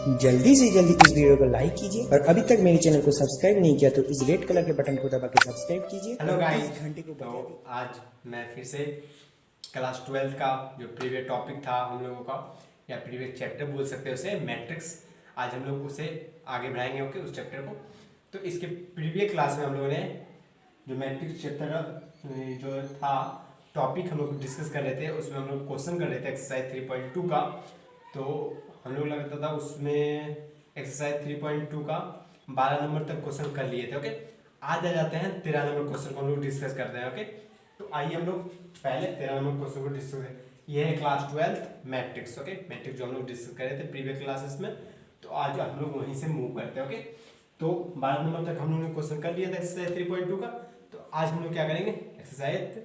जल्दी से जल्दी इस वीडियो को लाइक कीजिए और अभी तक मेरे चैनल को सब्सक्राइब नहीं किया तो इस रेड कलर के बटन को दबा के सब्सक्राइब कीजिए। हेलो गाइस, घंटे को तो आज मैं फिर से क्लास 12 का जो प्रीवियस टॉपिक था हम लोगों का, या प्रीवियस चैप्टर बोल सकते हैं उसे, मैट्रिक्स, आज हम लोग उसे आगे बढ़ाएंगे। ओके, उस चैप्टर को। तो इसके प्रीवियस क्लास में हम लोगों ने जो मैट्रिक्स चैप्टर का जो था टॉपिक हम लोग डिस्कस कर रहे थे, उसमें हम लोग क्वेश्चन कर रहे थे एक्सरसाइज 3.2 का। तो हम लोग लगता था उसमें एक्सरसाइज 3.2 का 12 नंबर तक क्वेश्चन कर लिए थे। ओके, आज आ जाते हैं 13 नंबर क्वेश्चन को हम लोग डिस्कस करते हैं। ओके, तो आइए हम लोग पहले 13 नंबर क्वेश्चन को डिस्कस करें। ये है क्लास 12 मैट्रिक्स। ओके, मैट्रिक्स जो हम लोग डिस्कस कर रहे थे प्रीवियस क्लासेस में, तो आज हम लोग वहीं से मूव करते हैं। ओके, तो 12 नंबर तक हम लोगों ने क्वेश्चन कर लिया था एक्सरसाइज 3.2 का। तो आज हम लोग क्या करेंगे, एक्सरसाइज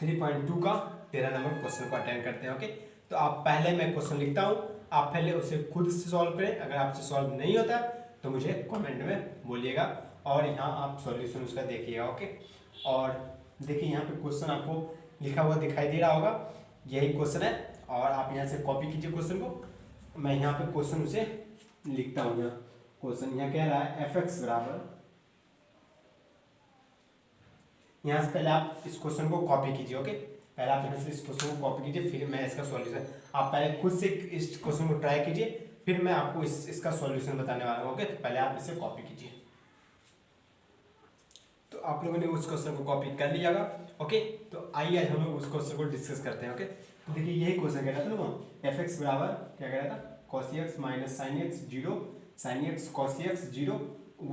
3.2 का 13 नंबर क्वेश्चन को अटेंड करते हैं। ओके, तो आप पहले मैं क्वेश्चन लिखता हूँ, आप पहले उसे खुद से सॉल्व करें। अगर आपसे सॉल्व नहीं होता तो मुझे कमेंट में बोलिएगा और यहाँ आप सॉल्यूशन उसका देखिएगा। ओके, और देखिए यहाँ पे क्वेश्चन आपको लिखा हुआ दिखाई दे रहा होगा, यही क्वेश्चन है और आप यहाँ से कॉपी कीजिए क्वेश्चन को। मैं यहाँ पे क्वेश्चन उसे लिखता हूँ। यहाँ क्वेश्चन यहाँ कह रहा है f(x) बराबर, यहाँ से पहले आप इस क्वेश्चन को कॉपी कीजिए। ओके, पहले आप यहाँ से इस क्वेश्चन को कॉपी कीजिए, फिर मैं इसका सॉल्यूशन, आप पहले खुद से इस क्वेश्चन को ट्राई कीजिए, फिर मैं आपको इसका सॉल्यूशन बताने वाला हूँ। ओके, तो पहले आप इसे कॉपी कीजिए। तो आप लोगों ने उस क्वेश्चन को कॉपी कर लियागा। ओके, तो आइए आज हम लोग उस क्वेश्चन को डिस्कस करते हैं। ओके, तो देखिए यही क्वेश्चन कह रहा था ना, f(x) बराबर क्या कह रहा था, cos x minus sine x 0, sine x cos x 0,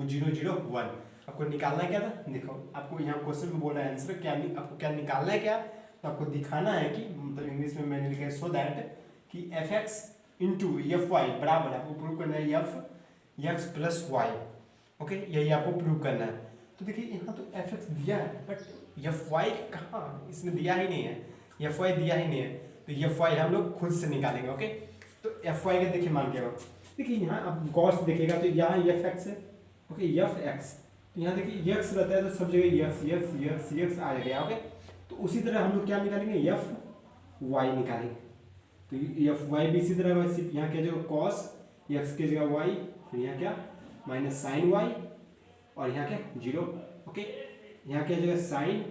0 0 1। आपको निकालना है क्या था, देखो आपको यहाँ क्वेश्चन में बोल रहा है आंसर क्या, आपको क्या निकालना है क्या, तो आपको दिखाना है कि, मतलब इंग्लिश में मैंने लिखा है सो दैट कि f(x) इंटू एफ वाई बराबर, आपको प्रूव करना है f(x) प्लस वाई। ओके, यही आपको प्रूव करना है। तो देखिए यहाँ तो f(x) दिया है, बट fy कहाँ, इसमें दिया ही नहीं है, fy दिया ही नहीं है, तो fy हम लोग खुद से निकालेंगे। ओके, तो fy का देखिए मान के वक्त, देखिए यहाँ आप गौर से देखिएगा तो यहाँ f(x) है। ओके, f(x), तो यहाँ देखिए x रहता है तो सब जगह x आ गया। ओके, तो उसी तरह हम लोग क्या निकालेंगे, fy निकालेंगे। तो fy भी इसी तरह, सिर्फ यहाँ क्या जगह cos x की जगह y, फिर यहाँ क्या माइनस साइन y, और यहाँ क्या 0। ओके, यहाँ क्या जगह साइन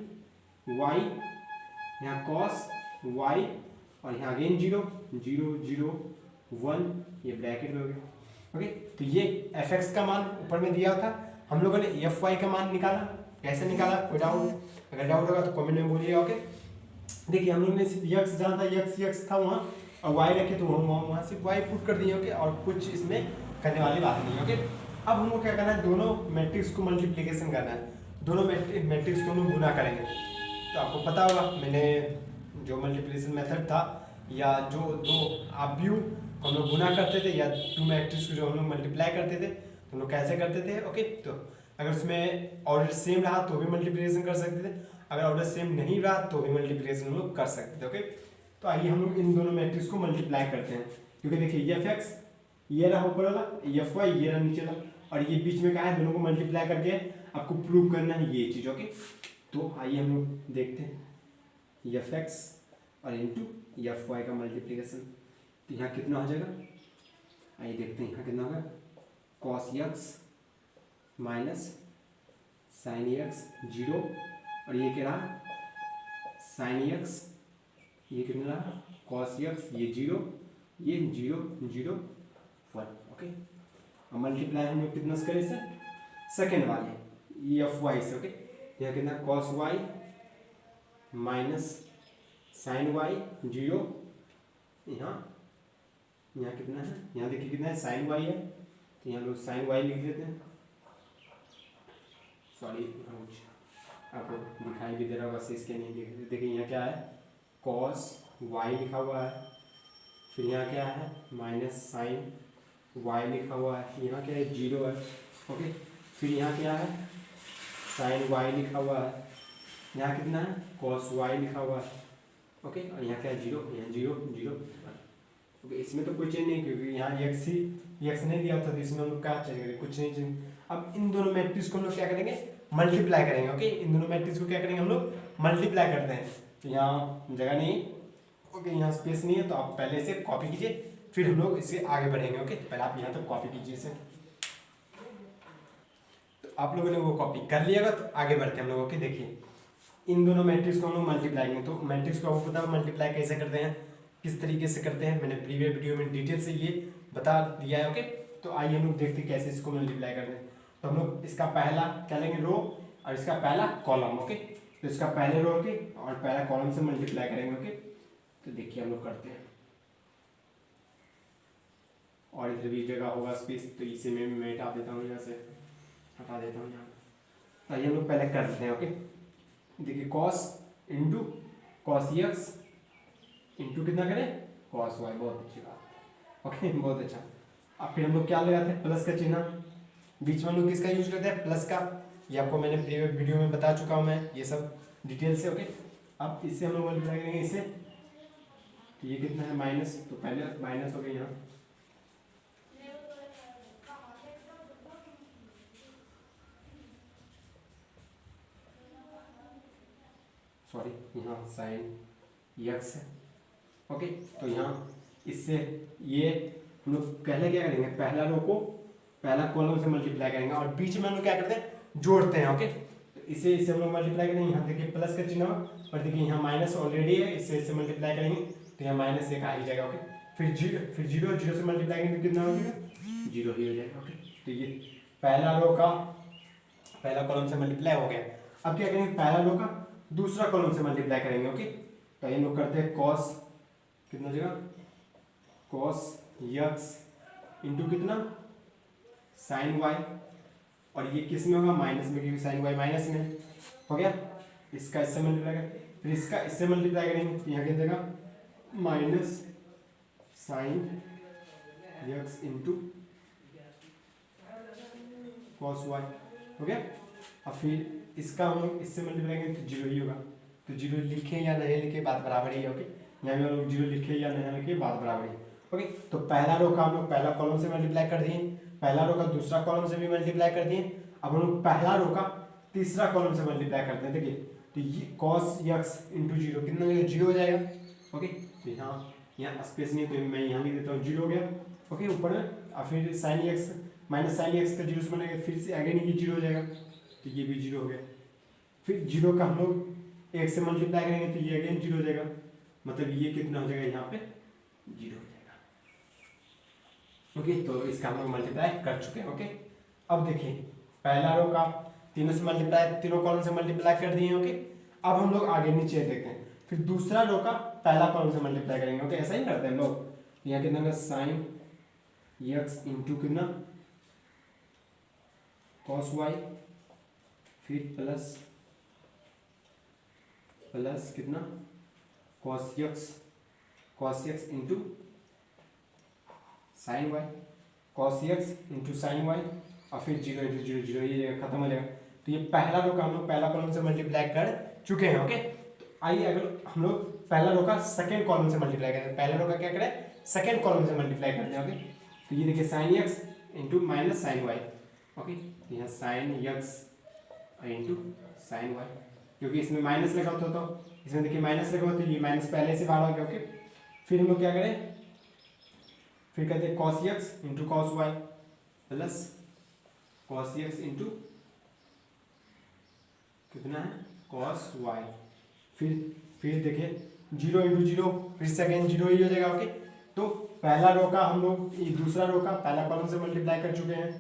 y, यहाँ cos y, और यहाँ अगेन 0 0 0 1, ये ब्रैकेट में हो गया। ओके, तो ये f(x) का मान ऊपर में दिया था, हम लोगों ने fy का मान निकाला। कैसे निकाला, कोई डाउट, अगर डाउट होगा तो कमेंट में बोलिएगा। ओके, देखिए हम लोग ने सिर्फ x जाना था, x था वहाँ, और y रखे तो हम वहाँ सिर्फ y पुट कर दिए। ओके, और कुछ इसमें करने वाली बात नहीं है। ओके, अब हमको क्या करना है, दोनों मैट्रिक्स को मल्टीप्लिकेशन करना है, दोनों मैट्रिक्स को हम लोग गुना करेंगे। तो आपको पता होगा मैंने जो मल्टीप्लिकेशन मेथड था, या जो दो आव्यूह हम लोग गुना करते थे, या टू मैट्रिक्स को जो हम लोग मल्टीप्लाई करते थे, तो हम लोग कैसे करते थे। ओके, तो अगर उसमें ऑर्डर सेम रहा तो भी मल्टीप्लिकेशन कर सकते थे, अगर ऑर्डर सेम नहीं रहा तो भी मल्टीप्लिकेशन हम लोग कर सकते थे। ओके, तो आइए हम लोग इन दोनों मैट्रिक्स को मल्टीप्लाई करते हैं, क्योंकि देखिए f(x) ये रहा ऊपर वाला, fy ये रहा नीचे वाला, और ये बीच में कहा है, दोनों को मल्टीप्लाई करके आपको प्रूव करना है ये चीज़। ओके, तो आइए हम लोग देखते हैं f(x) और इंटू fy का मल्टीप्लिकेशन, तो यहाँ कितना हो जाएगा, आइए देखते हैं यहाँ कितना होगा, cos x minus sine x 0, और ये क्या रहा साइन x, ये कितना रहा cos x, ये 0 ये 0 0 1। ओके, अब मल्टीप्लाई हम लोग कितना से करें इसे, सेकेंड वाले fy से। ओके, यहाँ कितना cos y minus sine y 0, यहाँ कितना है, यहाँ देखिए कितना है साइन y है, तो यहाँ लोग साइन y लिख देते हैं। सॉरी, आपको दिखाई भी दे रहा होगा, इसके नहीं लिख देते। देखिए यहाँ क्या है, cos y लिखा हुआ है, फिर यहाँ क्या है माइनस साइन y लिखा हुआ है, यहाँ क्या है 0 है। ओके, फिर यहाँ क्या है साइन y लिखा हुआ है, यहाँ कितना है cos y लिखा हुआ है। ओके, और यहाँ क्या है 0, यहाँ 0 0 1। ओके, इसमें तो कोई चेंज नहीं, क्योंकि यहाँ x नहीं दिया था, तो इसमें हम लोग क्या चेंज करेंगे, कुछ नहीं चेंज। अब इन दोनों मैट्रिक्स को हम लोग क्या करेंगे, मल्टीप्लाई करेंगे। ओके, इन दोनों मैट्रिक्स को क्या करेंगे हम लोग, मल्टीप्लाई करते हैं। तो यहाँ जगह नहीं, ओके, यहाँ स्पेस नहीं है, तो आप पहले से कॉपी कीजिए, फिर हम लोग इससे आगे बढ़ेंगे। ओके, पहले आप यहाँ तक कॉपी कीजिए इसे। तो आप लोगों ने वो कॉपी कर लिया, तो आगे बढ़ते हैं हम लोग। ओके, देखिए इन दोनों मैट्रिक्स को हम लोग मल्टीप्लाई करेंगे। तो मैट्रिक्स को आपको पता है मल्टीप्लाई कैसे करते हैं, किस तरीके से करते हैं, मैंने प्रीवियस वीडियो में डिटेल से ये बता दिया है। ओके, तो आइए हम लोग देखते हैं कैसे इसको मल्टीप्लाई करते हैं। तो हम लोग इसका पहला क्या लेंगे, रो, और इसका पहला कॉलम। ओके, तो इसका पहले रो के और पहला कॉलम से मल्टीप्लाई करेंगे। ओके, तो देखिए हम लोग करते हैं, और इधर भी जगह होगा स्पेस, तो इसे मैं हटा देता हूँ, यहाँ से हटा देता हूँ यहाँ। तो आइए हम लोग पहले कर देते हैं। ओके, देखिए cos into cos x into कितना करें, कॉस वाई। बहुत अच्छी बात। ओके, बहुत अच्छा। अब फिर हम लोग क्या लगाते हैं, प्लस का चिन्ह। बीच में हम लोग किसका यूज करते हैं, प्लस का। ये आपको मैंने प्रीवियस वीडियो में बता चुका हूँ मैं ये सब डिटेल से। ओके, अब इससे हम लोग मल्टीप्लाई करेंगे इससे, तो ये कितना है माइनस, तो पहले माइनस हो गया यहाँ, सॉरी यहाँ साइन एक्स है। ओके, तो यहाँ इससे ये हम लोग पहले क्या करेंगे, पहला रो को पहला कॉलम से मल्टीप्लाई करेंगे, और बीच में हम लोग क्या करते हैं, जोड़ते हैं। ओके, तो इसे इससे हम लोग मल्टीप्लाई करेंगे। यहाँ देखिए प्लस का चिन्ह, और देखिए यहाँ माइनस ऑलरेडी है, इससे मल्टीप्लाई करेंगे तो यहाँ माइनस एक आ ही जाएगा। ओके, फिर जीरो से मल्टीप्लाई करेंगे तो कितना हो जाएगा, जीरो ही हो जाएगा। ओके, तो ये पहला रो का पहला कॉलम से मल्टीप्लाई हो गया। अब क्या करेंगे, पहला रो का दूसरा कॉलम से मल्टीप्लाई करेंगे। ओके, तो हम लोग करते हैं कॉस कितना जगह, कॉस एक्स इंटू कितना, साइन वाई, और ये किस में होगा, माइनस में, क्योंकि साइन वाई माइनस में हो गया। इसका इससे मल्टीप्लाई करें, फिर इसका इससे मल्टीप्लाई करेंगे, तो यहाँ क्या देगा, minus sine x into cos y हो गया। अब फिर इसका हम लोग इससे मल्टीप्लाई करेंगे तो जीरो ही होगा। तो जीरो लिखे या नहीं लिखे बात बराबर ही है। ओके, यहाँ भी हम लोग जीरो लिखे या नहीं लिखे बात बराबर ही। ओके, तो पहला रो का हम लोग पहला कॉलम से मल्टीप्लाई कर दिए, पहला रो का दूसरा कॉलम से भी मल्टीप्लाई कर दिए। अब हम लोग पहला रो का तीसरा कॉलम से मल्टीप्लाई करते हैं। देखिए, तो ये कॉस एक्स इंटू जीरो कितना हो जाएगा, जीरो हो जाएगा। ओके, तो यहाँ स्पेस नहीं है तो मैं यहाँ लिख देता हूँ, जीरो हो गया। ओके, ऊपर में, और फिर sine x minus sine x का जीरो से बनेगा, फिर से अगेन ये जीरो हो जाएगा, तो ये भी जीरो हो गया। फिर जीरो का हम लोग एक से मल्टीप्लाई करेंगे तो ये अगेन जीरो हो जाएगा, मतलब ये कितना हो जाएगा, यहाँ पे जीरो हो जाएगा। ओके, तो इसका हम लोग मल्टीप्लाई कर चुके हैं। ओके, अब देखिए पहला रो का तीनों से मल्टीप्लाई, तीनों कॉलम से मल्टीप्लाई कर दिए। ओके, अब हम लोग आगे नीचे देखते हैं, फिर दूसरा रो का पहला कॉलम से मल्टीप्लाई करेंगे। ओके, ऐसा ही करते हैं हम लोग। यहाँ कितना होगा, साइन एक्स इंटू कितना, कॉस वाई, फिर प्लस कितना, cos x into sine y, cos x into sine y, और फिर जीरो इंटू जीरो, जीरो ये जाएगा, खत्म हो जाएगा। तो ये पहला रो का हम लोग पहला कॉलम से मल्टीप्लाई कर चुके हैं। ओके, तो आइए अगर हम लोग पहला रो का सेकेंड कॉलम से मल्टीप्लाई करें, पहला रो का क्या करें, सेकेंड कॉलम से मल्टीप्लाई करते हैं। ओके, तो ये देखिए sine x into minus sine y. Okay, यहाँ sine x into sine y, क्योंकि इसमें माइनस लगा होता तो इसमें देखिए माइनस लगा होता, ये माइनस पहले से बाहर आ गया। ओके, फिर हम लोग क्या करें, फिर कहते हैं cos x into cos y plus cos x into कितना है, कॉस वाई। फिर देखिए जीरो इंटू जीरो, फिर से अगेन जीरो ही हो जाएगा। ओके, तो पहला रो का हम लोग दूसरा रो का पहला कॉलम से मल्टीप्लाई कर चुके हैं,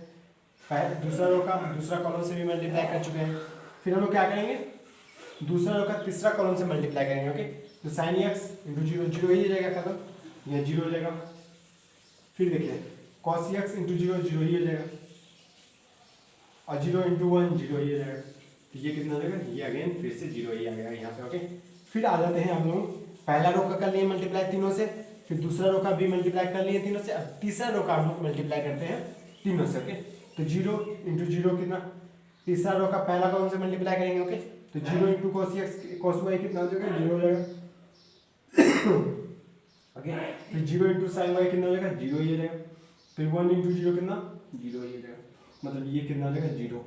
दूसरा रो का दूसरा कॉलम से भी मल्टीप्लाई कर चुके हैं। फिर हम लोग क्या करेंगे, दूसरा रो का तीसरा कॉलम से मल्टीप्लाई करेंगे। ओके, तो sine x into zero, zero ही हो जाएगा, खत्म, यह जीरो हो जाएगा। फिर देखिए cos x into zero, zero ही हो जाएगा, और जीरो इंटू वन, जीरो ही हो जाएगा। तो ये कितना हो जाएगा, ये अगेन फिर से जीरो ही आ गया यहाँ पे। ओके, फिर आ जाते हैं हम लोग, पहला रो का कर लिए मल्टीप्लाई तीनों से, फिर दूसरा रो का भी मल्टीप्लाई कर लिए तीनों से, अब तीसरा रो का हम लोग मल्टीप्लाई करते हैं तीनों से। ओके, तो जीरो इंटू जीरो कितना, तीसरा रो का पहला कॉलम से मल्टीप्लाई करेंगे। ओके, तो zero into cos x cos y कितना हो जाएगा, जीरो हो जाएगा। ओके, फिर जीरो इंटू साइन वाई कितना हो जाएगा, जीरो ही हो जाएगा। फिर वन इंटू जीरो कितना, जीरो ही हो जाएगा, मतलब ये कितना हो जाएगा, जीरो,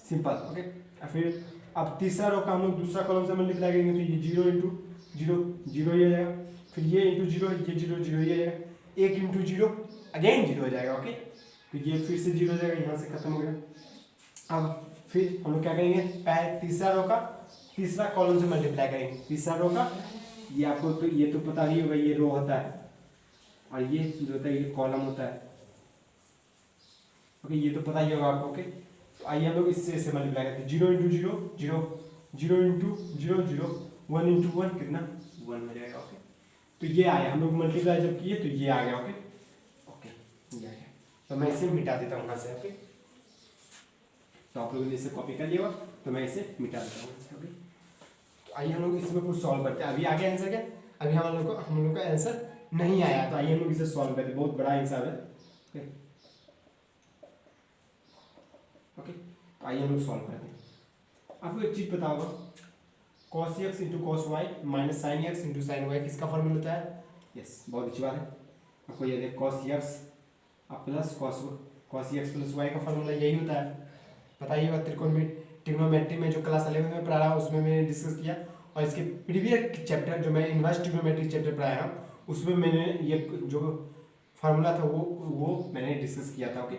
सिंपल। ओके, फिर अब तीसरा रो का हम लोग दूसरा कॉलम से मल्टीप्लाई करेंगे तो ये जीरो इंटू जीरो, जीरो ही हो जाएगा। फिर ये इंटू जीरो, ये जीरो, जीरो ही हो जाएगा। 1 इंटू जीरो अगेन जीरो हो जाएगा। ओके, तो ये फिर से जीरो हो जाएगा, यहाँ से खत्म हो गया। अब फिर हम लोग क्या करेंगे, पहले तीसरा रो का तीसरा कॉलम से मल्टीप्लाई करेंगे। तीसरा रो का ये आपको तो ये तो पता ही होगा, ये रो होता है और ये जो होता है ये कॉलम होता है। ओके, ये तो पता ही होगा आपको। ओके, तो आइए हम लोग इससे मल्टीप्लाई करते हैं। 0 into zero zero, 0 into zero zero, 1 into one कितना 1 हो जाएगा। ओके, तो ये आया, हम लोग मल्टीप्लाई जब किए तो ये आ गया। ओके ओके, ये आ गया। तो मैं इसे मिटा देता हूँ यहाँ से। ओके, तो आप लोगों ने इसे कॉपी कर लिया होगा, तो मैं इसे मिटा देता हूँ। ओके, तो आइए हम लोग इसमें कुछ सॉल्व करते हैं। अभी आ गया आंसर क्या, अभी हम लोग का आंसर नहीं आया, तो आइए हम लोग इसे सॉल्व करते हैं। बहुत बड़ा आंसर है। ओके ओके, तो आइए हम लोग सॉल्व करते हैं। आपको एक चीज़ पता होगा, cos x into cos y minus sine x into sine y किसका फॉर्मूला होता है। यस, बहुत अच्छी बात है। आपको ये देख cos x plus cos x plus y का फॉर्मूला यही होता है। बताइएगा, ट्रिग्नोमेट्री में जो क्लास 11 में पढ़ा उसमें मैंने डिस्कस किया, और इसके प्रीवियस चैप्टर जो मैं इन्वर्स ट्रिग्नोमेट्री चैप्टर पढ़ाया उसमें मैंने ये जो फार्मूला था वो मैंने डिस्कस किया था। ओके,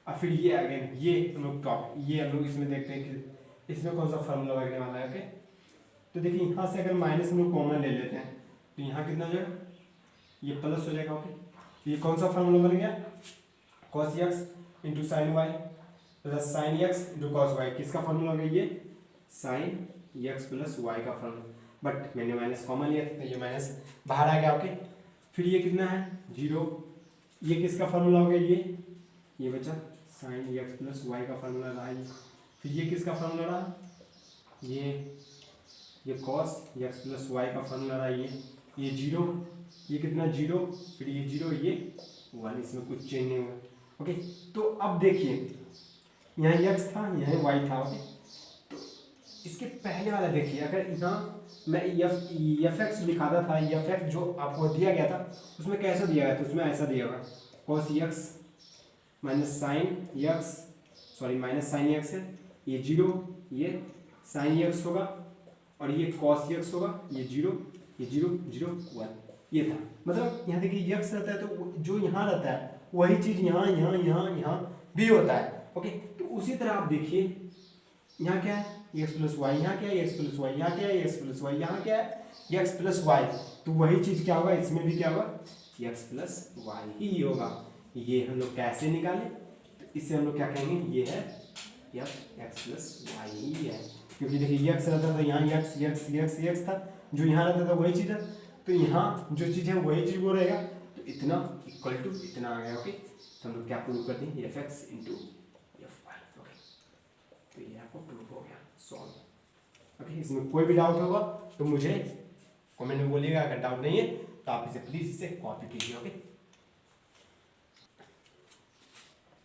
और फिर ये अगेन ये हम लोग टॉप ये हम लोग इसमें देखते हैं कि इसमें कौन सा फार्मूला लगने वाला है। ओके, तो देखिए यहाँ से अगर माइनस हम लोग कॉमन ले लेते हैं तो यहाँ कितना हो जाएगा, ये प्लस हो जाएगा। ओके, तो ये कौन सा फार्मूला बन गया, cos x into sine y plus sine x into cos y किसका फार्मूला हो गया, ये साइन एक्स प्लस वाई का फार्मूला। बट मैंने माइनस कॉमन लिया तो ये माइनस बाहर आ गया। ओके, फिर ये कितना है 0, ये किसका फार्मूला हो गया, ये बचा साइन एक्स प्लस वाई का फार्मूला रहा है। फिर ये किसका फार्मूला रहा, ये कॉस एक्स प्लस वाई का फार्मूला रहा। ये 0, ये कितना 0, फिर ये 0, ये 1, इसमें कुछ चेंज नहीं हुआ। ओके, तो अब देखिए यहाँ x था, यहाँ y था। ओके, तो इसके पहले वाला देखिए, अगर यहाँ मैं एफ एक्स लिखाता था, एफ एक्स जो आपको दिया गया था उसमें कैसा दिया गया था, उसमें ऐसा दिया होगा cos x minus sine x, sorry minus sine x है, ये 0, ये साइन एक्स होगा और ये cos x होगा, ये 0, ये 0 0 1, ये था। मतलब यहाँ देखिए x रहता है तो जो यहाँ रहता है वही चीज़ यहाँ यहाँ यहाँ यहाँ भी होता है। ओके, तो उसी तरह आप देखिए यहाँ क्या है एक्स प्लस वाई, यहाँ क्या है एक्स प्लस वाई, यहाँ क्या है एक्स प्लस वाई, यहाँ क्या है एक्स प्लस वाई, तो वही चीज़ क्या होगा इसमें भी क्या होगा एक्स प्लस वाई ही होगा। ये हम लोग कैसे निकालें, तो इससे हम लोग क्या कहेंगे, ये है एक्स प्लस वाई ही है, क्योंकि देखिए एक्स रहता था यहाँ एक्स एक्स एक्स एक्स था, जो यहाँ रहता था वही चीज़ है, तो यहाँ जो चीज़ है वही चीज़ वो रहेगा, तो इतना इक्वल टू इतना आ गया। ओके, तो हम लोग क्या प्रूव करते हैं, f x into f y. Okay, तो ये आपको प्रूव हो गया, सॉल्व। ओके, इसमें कोई भी डाउट होगा तो मुझे कमेंट में बोलिएगा, अगर डाउट नहीं है तो आप इसे प्लीज इसे कॉपी कीजिए। ओके,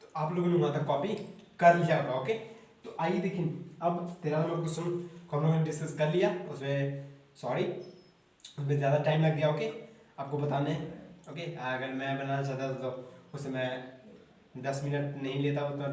तो आप लोगों ने वहां तक कॉपी कर लिया होगा। ओके, तो आइए देखिए, अब 13 नंबर क्वेश्चन को हम लोगों ने डिस्कस कर लिया, उसमें सॉरी उसमें ज़्यादा टाइम लग गया। ओके, आपको बताने। ओके, अगर मैं बनाना चाहता था तो उसे मैं 10 मिनट नहीं लेता, उतना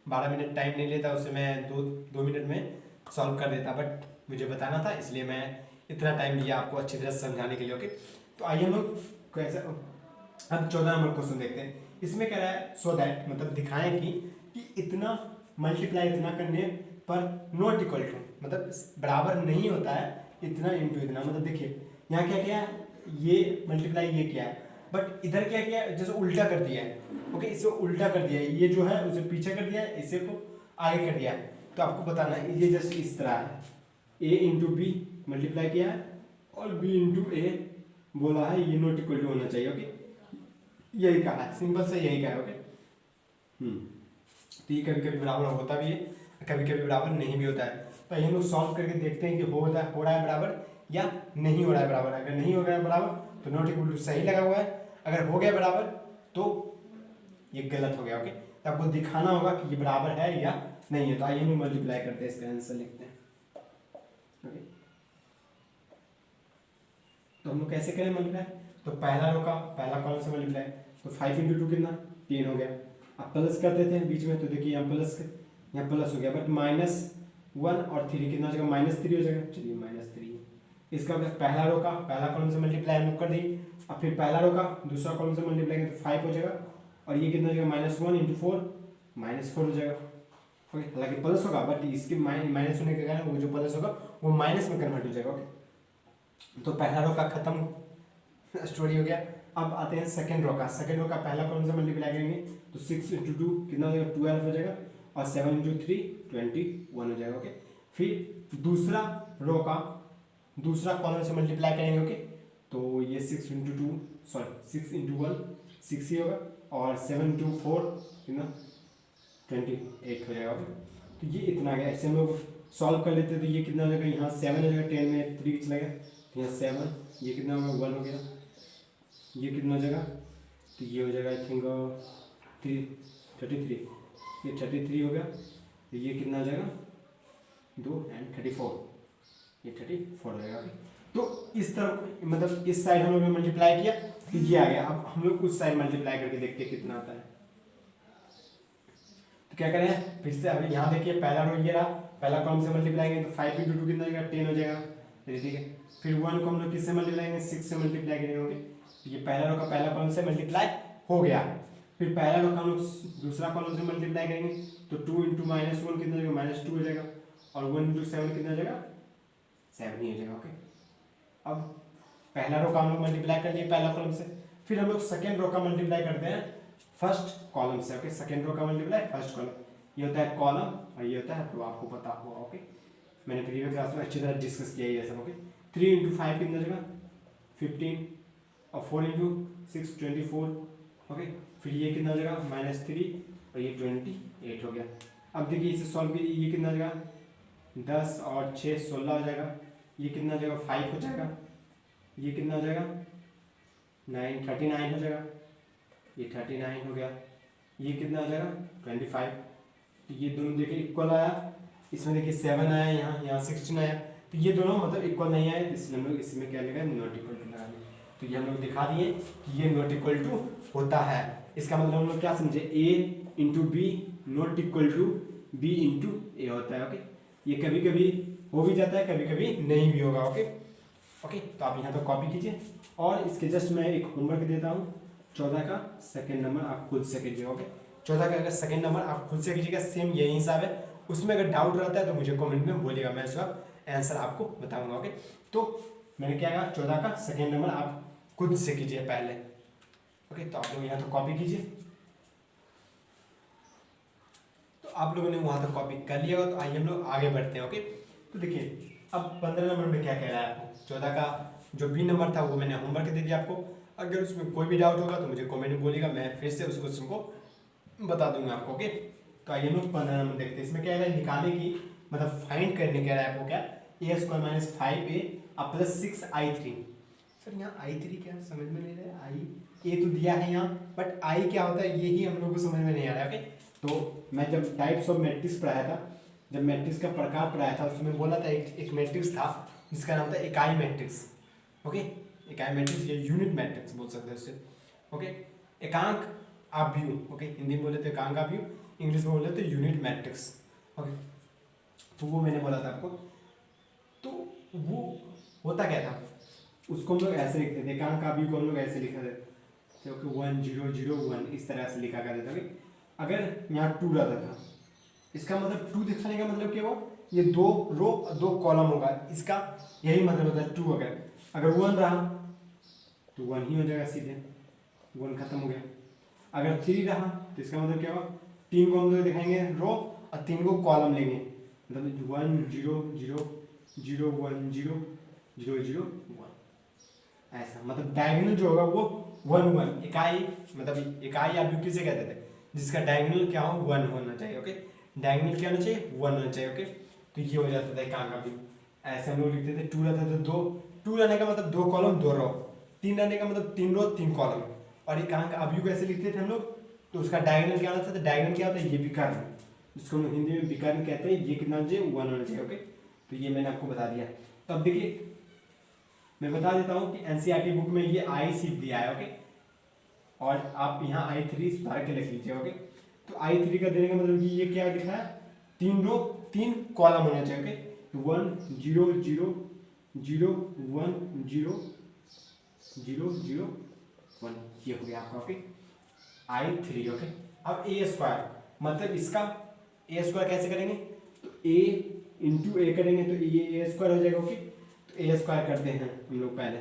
12 मिनट टाइम नहीं लेता, उसे मैं दो मिनट में सॉल्व कर देता, बट मुझे बताना था इसलिए मैं इतना टाइम लिया आपको अच्छी तरह से समझाने के लिए। ओके, तो आइए हम लोग कैसे अब 14 नंबर क्वेश्चन देखते हैं। इसमें कह रहा है सो दैट, मतलब दिखाएं कि इतना मल्टीप्लाई इतना करने पर नॉट इक्वल टू, मतलब बराबर नहीं होता है इतना इंटू इतना। मतलब देखिए यहाँ क्या किया है, ये मल्टीप्लाई ये किया है, बट इधर क्या किया है, जैसे उल्टा कर दिया है। ओके, इसे उल्टा कर दिया है, ये जो है उसे पीछे कर दिया है, इसे को आगे कर दिया है। तो आपको बताना है ये जैसे इस तरह है, a इंटू बी मल्टीप्लाई किया है और b इंटू ए बोला है, ये नॉट इक्वल टू होना चाहिए। ओके, यही कहा है, सिंपल से यही कहा है। ओके, तो ये कभी कभी बराबर होता भी है, कभी कभी बराबर नहीं भी होता है। तो ये लोग सॉल्व करके देखते हैं कि हो रहा है बराबर या नहीं हो रहा है बराबर। अगर नहीं हो रहा है बराबर तो नॉट इक्वल टू सही लगा हुआ है, अगर हो गया बराबर तो ये गलत हो गया। ओके, तो आपको दिखाना होगा कि ये बराबर है या नहीं है। तो आइए हम मल्टीप्लाई करते हैं, इसका आंसर लिखते हैं। ओके, तो हम लोग कैसे करें मल्टीप्लाई, तो पहला रो का पहला कॉलम से मल्टीप्लाई, तो 5 इंटू 2 कितना 3 हो गया। अब प्लस कर देते हैं बीच में, तो देखिए यहाँ प्लस हो गया, बट -1 और 3 कितना हो जाएगा -3 हो जाएगा। चलिए -3 इसका मतलब पहला रो का पहला कॉलम से मल्टीप्लाई हम लोग कर देंगे, अब फिर पहला रो का दूसरा कॉलम से मल्टीप्लाई करें तो 5 हो जाएगा, और ये कितना हो जाएगा -1 × 4 -4 हो जाएगा। ओके, हालांकि प्लस होगा बट इसके माइनस होने के कारण वो जो प्लस होगा वो माइनस में कन्वर्ट हो जाएगा। ओके, तो पहला रो का खत्म स्टोरी हो गया। अब आते हैं सेकंड रो का। सेकंड रो का पहला कॉलम से मल्टीप्लाई करेंगे तो 6 × 2 कितना हो जाएगा 12 हो जाएगा, और 7 × 3 21 हो जाएगा। ओके, फिर दूसरा रो का दूसरा कॉलम से मल्टीप्लाई करेंगे। ओके, तो ये 6 × 1 6 ही होगा, और 7 × 4 कितना 28 हो जाएगा। ओके, तो ये इतना आ गया। ऐसे हम लोग सॉल्व कर लेते हैं तो ये कितना हो जाएगा, यहाँ 7 हो जाएगा, 10 में 3 चला गया, यहाँ 7, ये कितना होगा 1 हो गया, ये कितना हो जाएगा, तो ये हो जाएगा आई थिंक 33, ये 33 हो गया, तो ये कितना हो जाएगा 2 and 34, ये 34 हो जाएगा। तो इस तरफ मतलब इस साइड हम लोग ने मल्टीप्लाई किया तो ये आ गया। अब हम लोग उस साइड मल्टीप्लाई करके देखते हैं कितना आता है। तो क्या करें फिर से, अभी यहाँ देखिए पहला रो ये रहा, पहला कॉलम से मल्टीप्लाई करेंगे तो 5 × 2 कितना हो जाएगा 10 हो जाएगा, ठीक है। फिर 1 को हम लोग किससे मल्टीप्लाई करेंगे 6 से मल्टीप्लाई करेंगे। तो ये पहला रो का पहला कॉलम से मल्टीप्लाई हो गया। फिर पहला रो का हम लोग दूसरा कॉलम से मल्टीप्लाई करेंगे तो 2 × -1 कितना हो जाएगा -2 हो जाएगा, और 1 × 7 कितना हो जाएगा 7 ही हो जाएगा। ओके, अब पहला रो का हम लोग मल्टीप्लाई कर लिए पहला कॉलम से, फिर हम लोग सेकेंड रो का मल्टीप्लाई करते हैं फर्स्ट कॉलम से। ओके, सेकेंड रो का मल्टीप्लाई फर्स्ट कॉलम, ये होता है कॉलम और ये होता है रो, आपको पता हुआ। ओके, मैंने प्रीवियस क्लास में अच्छी तरह डिस्कस किया ये सब। ओके, 3 × 5 कितना हो जाएगा 15, और 4 × 6 24। ओके, फिर ये कितना हो जाएगा -3, और ये 28 हो गया। अब देखिए इसे सॉल्व कीजिए, ये कितना हो जाएगा 10 और 6 16 हो जाएगा, ये कितना हो जाएगा 5 हो जाएगा, ये कितना हो जाएगा 9 39 हो जाएगा, ये 39 हो गया, ये कितना हो जाएगा 25। तो ये दोनों देखिए इक्वल आया, इसमें देखिए 7 आया, यहाँ 16 आया, तो ये दोनों मतलब इक्वल नहीं आए, इसलिए हम लोग इसमें क्या लगा नॉट इक्वल टू लगा दिए। तो ये हम लोग दिखा दिए कि ये नॉट इक्वल टू होता है। इसका मतलब हम लोग क्या समझे, A × B not equal to B × A होता है। ओके, ये कभी कभी हो भी जाता है, कभी कभी नहीं भी होगा। ओके ओके, तो आप यहाँ तो कॉपी कीजिए, और इसके जस्ट मैं एक होमवर्क देता हूँ, 14 का सेकंड नंबर आप खुद से कीजिएगा। ओके, 14 का अगर सेकंड नंबर आप खुद से कीजिएगा, सेम यही हिसाब है। उसमें अगर डाउट रहता है तो मुझे कमेंट में बोलिएगा, मैं उसका आंसर आपको बताऊंगा। ओके, तो मैंने क्या कहा 14 का सेकंड नंबर आप खुद से कीजिए पहले। ओके, तो आप लोग यहाँ तो कॉपी कीजिए। तो आप लोगों ने वहाँ तक कॉपी कर लिया होगा, तो आइए हम लोग आगे बढ़ते हैं। ओके, तो देखिए अब 15 नंबर में क्या कह रहा है आपको, 14 का जो बी नंबर था वो मैंने होमवर्क दे दिया आपको। अगर उसमें कोई भी डाउट होगा तो मुझे कमेंट में बोलिएगा, मैं फिर से उस क्वेश्चन को बता दूंगा आपको। ओके, तो आइए हम लोग 15 नंबर देखते हैं। इसमें क्या है निकालने की मतलब फाइंड करने कह रहा है आपको, क्या a² - 5a + 6i3। सर यहाँ i3 क्या समझ में नहीं रहा है, a तो दिया है यहाँ, बट i क्या होता है यही हम लोग को समझ में नहीं आ रहा है। ओके, तो मैं जब टाइप्स ऑफ मैट्रिक्स पढ़ाया था, जब मैट्रिक्स का प्रकार पढ़ाया था, उसमें बोला था एक मैट्रिक्स था जिसका नाम था इकाई मैट्रिक्स। ओके, इकाई मैट्रिक्स या यूनिट मैट्रिक्स बोल सकते हैं उससे। ओके, एकांक आव्यूह, ओके हिंदी में बोले तो एकांक आव्यूह, इंग्लिश में बोले तो यूनिट मैट्रिक्स। ओके, तो वो मैंने बोला था आपको। तो वो होता क्या था, उसको हम लोग ऐसे लिखते थे, एकांक आव्यूह को हम लोग ऐसे लिखा थे, 1 0 0 1 इस तरह से लिखा करते थे। अगर यहाँ 2 रहता था, इसका मतलब 2 दिखाने का मतलब क्या हुआ, ये 2 रो 2 कॉलम होगा, इसका यही मतलब होता है 2। अगर 1 रहा तो 1 ही हो जाएगा, सीधे 1 खत्म हो गया। अगर 3 रहा तो इसका मतलब क्या हुआ, 3 को हम लोग दिखाएंगे रो और 3 को कॉलम लेंगे, मतलब 1 0 0 0 1 0 0 0 1 ऐसा। मतलब डायगोनल जो होगा वो 1 1 इकाई, मतलब इकाई आप किसे कहते थे, जिसका डायगोनल क्या हो 1 होना चाहिए। ओके, डायगोनल क्या होना चाहिए 1 होना चाहिए। ओके, तो ये हो जाता था एकांक आव्यूह। ऐसे हम लोग लिखते थे। 2 रहता था 2 रहने का मतलब 2 कॉलम 2 रो, 3 रहने का मतलब 3 रो 3 कॉलम। और एकांक आव्यूह कैसे लिखते थे हम लोग, तो उसका डायगोनल क्या होता था, डायगोनल क्या होता है ये विकर्ण, जिसको हम हिंदी में विकर्ण कहते हैं, ये कितना होना चाहिए 1 होना चाहिए। ओके, तो ये मैंने आपको बता दिया। तो अब देखिए मैं बता देता हूँ कि एनसीईआरटी बुक में ये आई सिर्फ दिया है। ओके, और आप यहाँ i3 सुधार के लिख लीजिए। ओके, तो i3 का देने का मतलब कि ये क्या लिखा है, 3 रो 3 कॉलम होना चाहिए। ओके, तो 1 0 0 0 1 0 0 0 1, ये हो गया आपका। Okay I3। ओके अब ए स्क्वायर मतलब इसका ए स्क्वायर कैसे करेंगे, तो ए इंटू ए करेंगे तो ये ए स्क्वायर हो जाएगा। ओके तो ए स्क्वायर करते हैं हम लोग पहले,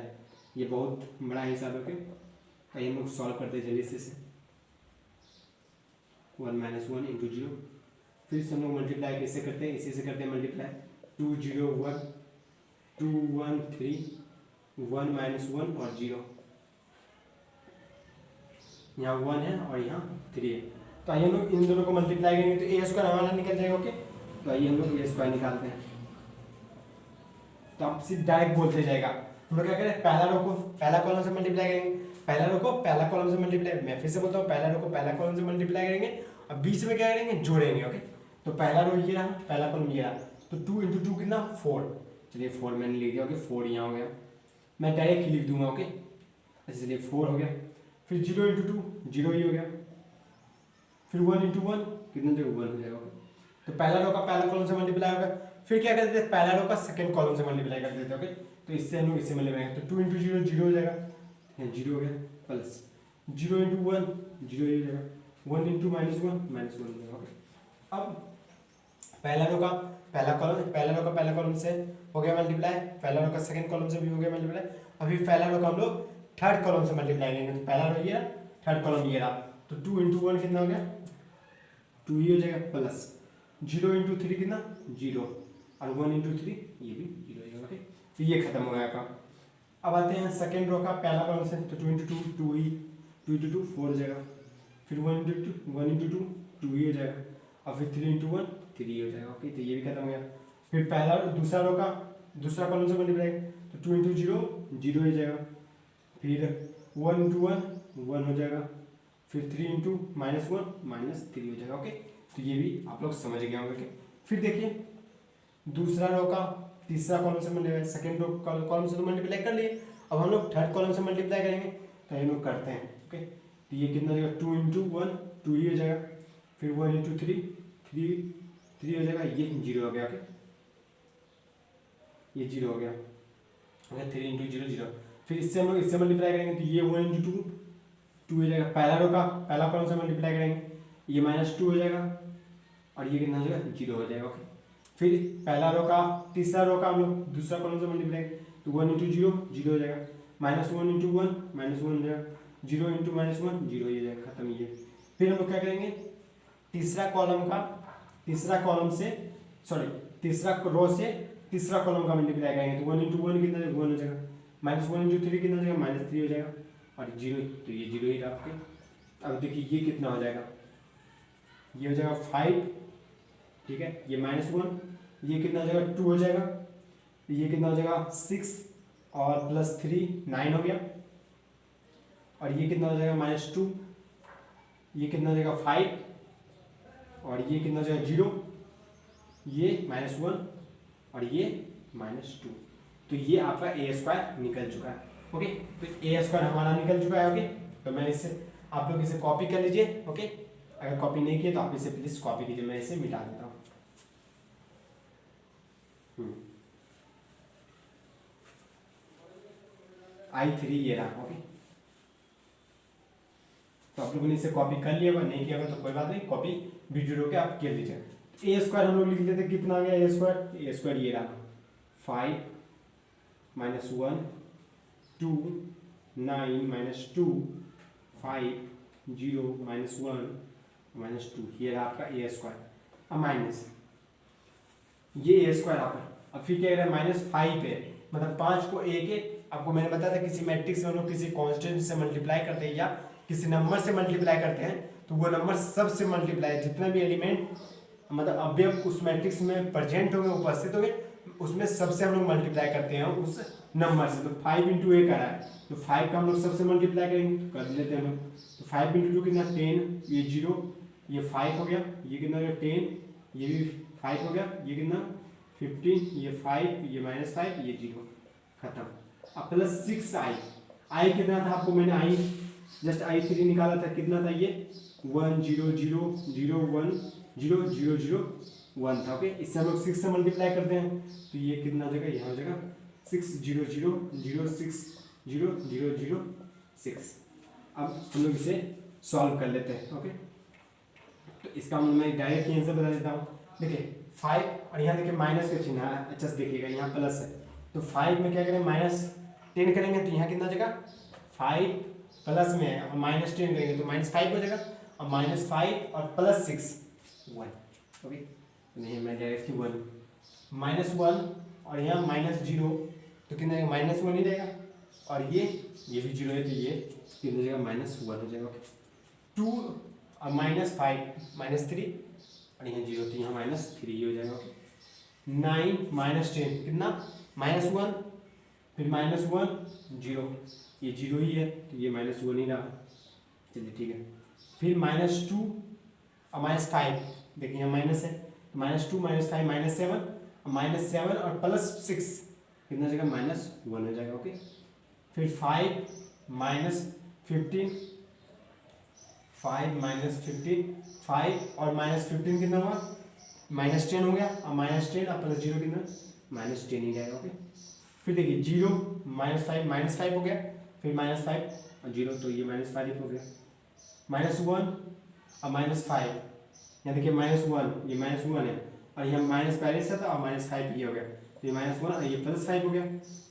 ये बहुत बड़ा हिसाब है। ओके तो हम लोग सॉल्व करते हैं जल्दी से 1 - 1 इंटू 0, फिर से हम लोग मल्टीप्लाई कैसे करते हैं, इसी से करते हैं मल्टीप्लाई 2 0 1 2 1 3 1 - 1 और 0, यहाँ 1 है और यहाँ 3 है। तो आइए हम लोग इन दोनों को मल्टीप्लाई करेंगे तो ए स्क्वायर हमारा निकल जाएगा। ओके तो आइए हम लोग ए स्क्वायर निकालते हैं, तो आप सीधे डायरेक्ट बोलते जाएगा। हम लोग क्या करें, पहला रो को पहला कॉलम से मल्टीप्लाई करेंगे, पहला रो को पहला कॉलम से मल्टीप्लाई, मैं फिर से बोलता हूँ पहला रो को पहला कॉलम से मल्टीप्लाई करेंगे और बीच में क्या करेंगे, जोड़ेंगे। ओके तो पहला रो ये रहा, पहला कॉलम ये रहा, तो 2 × 2 कितना 4, चलिए 4 मैंने लिख दिया। ओके 4 यहाँ हो गया, मैं डायरेक्ट ही लिख दूंगा। ओके चलिए 4 हो गया, फिर 0 × 2 0 ही हो गया, फिर 1 × 1 कितना जगह 1 हो जाएगा। तो पहला रो का पहला कॉलम से मल्टीप्लाई होगा, फिर क्या करते थे, पहला रो का सेकंड कॉलम से मल्टीप्लाई कर देते। ओके तो इससे हम लोग इससे मल्टीप्लाई करेंगे, तो 2 × 0 0 हो जाएगा, यहाँ 0 हो गया, प्लस 0 × 1 0 ही हो जाएगा, 1 × -1 -1 हो जाएगा। ओके अब पहला रो का पहला कॉलम से हो गया मल्टीप्लाई, पहला रो का सेकंड कॉलम से भी हो गया मल्टीप्लाई। अभी पहला रो का हम लोग थर्ड कॉलम से मल्टीप्लाई करेंगे, तो पहला रो ये रहा, थर्ड कॉलम ये रहा, तो 2 × 1 कितना हो गया 2 ही हो जाएगा, प्लस 0 × 3 कितना 0 और 1 × 3 ये भी 0 हो जाएगा। ओके तो ये खत्म हो गया काम। अब आते हैं सेकंड रो का पहला कॉलम से, तो 2 × 2 2 ही, 2 × 2 4 हो जाएगा, फिर 1 × 2 2 ही हो जाएगा, और फिर 3 × 1 3 हो जाएगा। ओके तो ये भी खत्म हो गया। फिर पहला दूसरा रो का दूसरा कॉलम से मल्टीप्लाई, तो 2 × 0 0 हो जाएगा, फिर 1 × 1 1 हो जाएगा, फिर 3 × -1 -3 हो जाएगा। ओके तो ये भी आप लोग समझ गए होंगे। फिर देखिए दूसरा रो का तीसरा कॉलम से मल्टीप्लाई, सेकंड रो कॉलम से तो मल्टीप्लाई कर लिए, अब हम लोग थर्ड कॉलम से मल्टीप्लाई करेंगे, तो हम लोग करते हैं। ओके तो ये कितना हो जाएगा 2 × 1 2 ही हो जाएगा, फिर 1 × 3 3 हो जाएगा, ये 0 हो गया। ओके ये 0 हो गया, 3 × 0 0, फिर इससे हम लोग इससे मल्टीप्लाई करेंगे, तो ये 1 × 2 2 हो जाएगा, पहला रो का पहला कॉलम से मल्टीप्लाई करेंगे, ये -2 हो जाएगा और ये कितना हो जाएगा 0 हो जाएगा। ओके फिर पहला रो का तीसरा रो का हम लोग दूसरा कॉलम से मल्टीप्लाई, तो 1 × 0 0 हो जाएगा, -1 × 1 -1 हो जाएगा, 0 × -1 0 ही हो जाएगा, खत्म ये। फिर हम लोग क्या करेंगे, तीसरा कॉलम से तीसरा रो से तीसरा कॉलम का मल्टीप्लाई करेंगे, तो 1 × 1 कितना 1 हो जाएगा, -1 × 3 कितना हो जाएगा -3 हो जाएगा, और 0 तो ये 0 ही रहा आपके। अब देखिए ये कितना हो जाएगा, ये हो जाएगा 5, ठीक है, ये -1, ये कितना हो जाएगा 2 हो जाएगा, ये कितना हो जाएगा 6 और +3 9 हो गया, और ये कितना हो जाएगा -2, ये कितना हो जाएगा 5 और ये कितना हो जाएगा 0, ये -1 और ये -2, तो ये आपका ए स्क्वायर निकल चुका है। ओके तो ए स्क्वायर हमारा निकल चुका है। ओके तो मैं इसे आप लोग इसे कॉपी कर लीजिए। ओके अगर कॉपी नहीं किए तो आप इसे प्लीज कॉपी कीजिए, मैं इसे मिटा देता हूँ। I3 ये रहा। ओके तो आप लोगों ने इसे कॉपी कर लिया होगा, नहीं किया होगा तो कोई बात नहीं, कॉपी वीडियो रोके आप कर लीजिए। ए स्क्वायर हम लोग लिख देते कितना आ गया ए स्क्वायर ये रहा 5 -1 2 9 -2 5 0 -1 -2 ये रहा आपका ए स्क्वायर। अब माइनस ये ए स्क्वायर आपका, अब फिर क्या कह रहा है -5 है, मतलब 5 को ए के, आपको मैंने बताया था किसी मैट्रिक्स में हम लोग किसी कांस्टेंट से मल्टीप्लाई करते हैं या किसी नंबर से मल्टीप्लाई करते हैं, तो वो नंबर सबसे मल्टीप्लाई, जितना भी एलिमेंट मतलब अवयव उस मैट्रिक्स में प्रेजेंट होंगे उपस्थित होंगे उसमें सबसे हम लोग मल्टीप्लाई करते हैं उस नंबर से। तो 5 × a करा है, तो 5 का हम लोग सबसे मल्टीप्लाई करेंगे, कर लेते हैं हम लोग। तो 5 × 2 कितना 10, ये 0, ये 5 हो गया, ये कितना हो गया 10, ये भी 5 हो गया, ये कितना 15, ये 5, ये -5, ये 0, खत्म। अब +6i कितना था, आपको मैंने i जस्ट I3 निकाला था, कितना था ये 1 0 0 0 1 0 0 0 1 था। ओके इससे हम लोग 6 से मल्टीप्लाई करते हैं, तो ये कितना हो जाएगा, यहाँ हो जाएगा 60006। अब हम लोग इसे सॉल्व कर लेते हैं। ओके, तो इसका मैं डायरेक्ट आंसर बता देता हूँ। देखिए 5 और यहाँ देखिए माइनस का चिन्ह है, अच्छा से देखिएगा, यहाँ प्लस है, तो 5 में क्या करें -10 करेंगे तो यहाँ कितना जगह 5 प्लस में है, और -10 करेंगे तो -5 हो जाएगा, और -5 और +6 1। ओके, नहीं मैं डायरेक्टली 1 -1 और यहाँ -0 तो कितना -1 ही रहेगा, और ये भी 0 है तो ये कितना जगह -1 हो जाएगा। 2 और -5 -3 और यहाँ 0 तो यहाँ -3 हो जाएगा। 9 -10 कितना -1 फिर -1 0, ये 0 ही है तो ये -1 ही रहा। चलिए ठीक है, फिर -2 और -5, देखिए यहाँ माइनस है, -2 -5 -7 और -7 और +6 कितना जगह -1 हो जाएगा। ओके, फिर 5 -15 5 और -15 कितना हुआ -10 हो गया, और -10 और +0 कितना -10 ही जाएगा। ओके, फिर देखिए 0 -5 हो गया, फिर -5 और 0 तो ये -5 हो गया, -1 और -5, यहाँ देखिए -1 ये -1 है, और यहाँ माइनस पहले से था और -5 ये हो गया, तो ये -1 और ये +5 हो गया,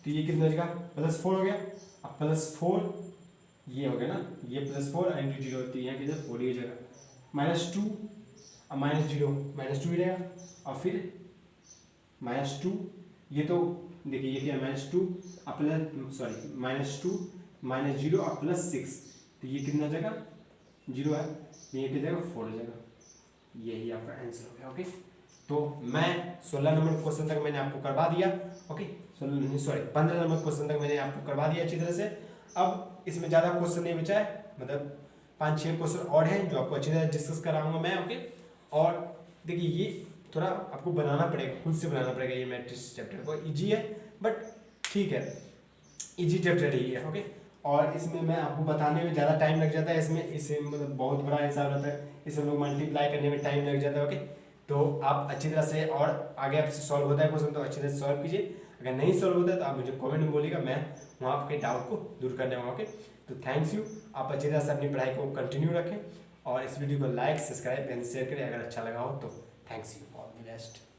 तो ये कितना जगह +4 हो गया, अब +4 ये हो गया ना, ये +4 और इंटू 0 तो यहाँ कितना 4 ही हो जाएगा, -2 और -0 -2 ही रहेगा, और फिर -2 ये तो देखिए ये क्या -2 और -2 -0 और +6 तो ये कितना जगह 0 है, ये कितना जगह 4 हो जाएगा। यही आपका आंसर हो गया। ओके, तो मैं 16 नंबर क्वेश्चन तक मैंने आपको करवा दिया। ओके, 15 नंबर क्वेश्चन तक मैंने आपको करवा दिया अच्छी तरह से। अब इसमें ज़्यादा क्वेश्चन नहीं बचा है, मतलब 5-6 क्वेश्चन और हैं जो आपको अच्छी तरह डिस्कस कराऊंगा मैं। ओके, और देखिए ये थोड़ा आपको बनाना पड़ेगा, खुद से बनाना पड़ेगा ये मैट्रिक्स चैप्टर को। ईजी है बट ठीक है, ईजी चैप्टर ही है। ओके, और इसमें मैं आपको बताने में ज़्यादा टाइम लग जाता है, इसमें मतलब बहुत बड़ा हिसाब रहता है, इसे लोग मल्टीप्लाई करने में टाइम लग जाता है। ओके, तो आप अच्छी तरह से, और आगे आपसे सॉल्व होता है क्वेश्चन तो अच्छी तरह से सॉल्व कीजिए, अगर नहीं सॉल्व होता है तो आप मुझे कमेंट में बोलिएगा, मैं वहाँ आपके डाउट को दूर करने वाला। ओके, तो थैंक्स यू, आप अच्छी तरह से अपनी पढ़ाई को कंटिन्यू रखें, और इस वीडियो को लाइक सब्सक्राइब एंड शेयर करें अगर अच्छा लगा हो तो। Thanks you, all the best.